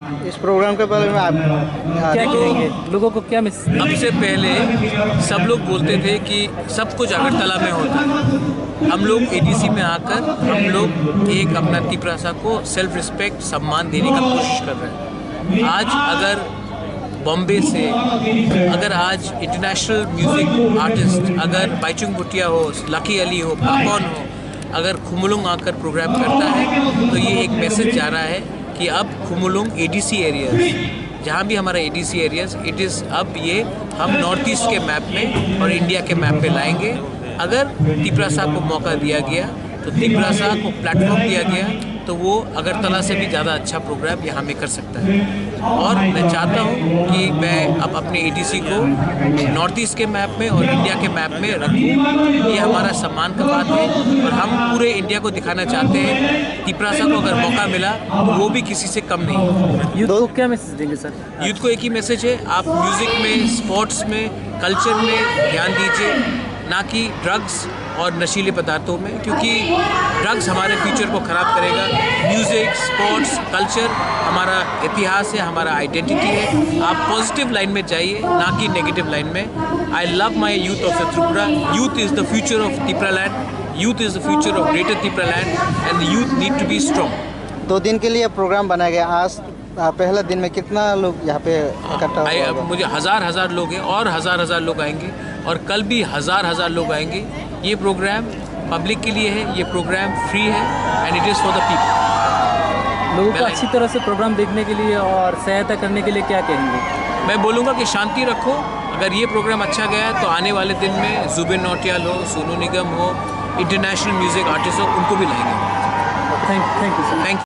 इस प्रोग्राम के बारे में आप क्या कहेंगे, लोगों को क्या सबसे पहले सब लोग बोलते थे कि सब कुछ अगरतला में होता है। हम लोग एडीसी में आकर हम लोग एक अपना तिपरासा को सेल्फ रिस्पेक्ट सम्मान देने का कोशिश कर रहे हैं। आज अगर बॉम्बे से अगर आज इंटरनेशनल म्यूज़िक आर्टिस्ट अगर बाइचुंग भुटिया हो, लकी अली हो, पाकॉन हो, अगर खुमुलुंग आकर प्रोग्राम करता है तो ये एक मैसेज जा रहा है कि अब खुमुलुंग एडीसी एरियाज़ जहाँ भी हमारा एडीसी एरियाज़ इट इज़ अब ये हम नॉर्थ ईस्ट के मैप में और इंडिया के मैप पे लाएंगे। अगर तिपरासा को मौका दिया गया तो तिपरासा को प्लेटफॉर्म दिया गया तो वो अगरतला से भी ज़्यादा अच्छा प्रोग्राम यहाँ में कर सकता है। और मैं चाहता हूँ कि मैं अब अपने एडीसी को नॉर्थ ईस्ट के मैप में और इंडिया के मैप में रखूँ। ये हमारा सम्मान का बात है और हम पूरे इंडिया को दिखाना चाहते हैं तिपरासा को अगर मौका मिला तो वो भी किसी से कम नहीं। यूथ को क्या मैसेज देंगे सर? यूथ को एक ही मैसेज है, आप म्यूज़िक में, स्पोर्ट्स में, कल्चर में ध्यान दीजिए, ना कि ड्रग्स और नशीले पदार्थों में, क्योंकि ड्रग्स हमारे फ्यूचर को ख़राब करेगा। म्यूज़िक, स्पोर्ट्स, कल्चर हमारा इतिहास है, हमारा आइडेंटिटी है। आप पॉजिटिव लाइन में जाइए, ना कि नेगेटिव लाइन में। I love my youth of the Tripura. Youth is the future of Tripura land. Youth is the future of greater Tripura land and the youth need to be strong. 2 दिन के लिए प्रोग्राम बनाया गया। आज पहला दिन में कितना लोग यहाँ पे इकट्ठा हुआ? मुझे हज़ार लोग हैं और हज़ार लोग आएंगे और कल भी हज़ार लोग आएंगे। ये प्रोग्राम पब्लिक के लिए है, ये प्रोग्राम फ्री है and it is for the people. लोगों को अच्छी तरह से प्रोग्राम देखने के लिए और सहायता करने के लिए क्या कहेंगे? मैं बोलूँगा कि शांति रखो। अगर ये प्रोग्राम अच्छा गया तो आने वाले दिन में जुबिन नौटियाल हो, सोनू निगम हो, इंटरनेशनल म्यूज़िक आर्टिस्ट हो, उनको भी लाएंगे। Thank you sir. थैंक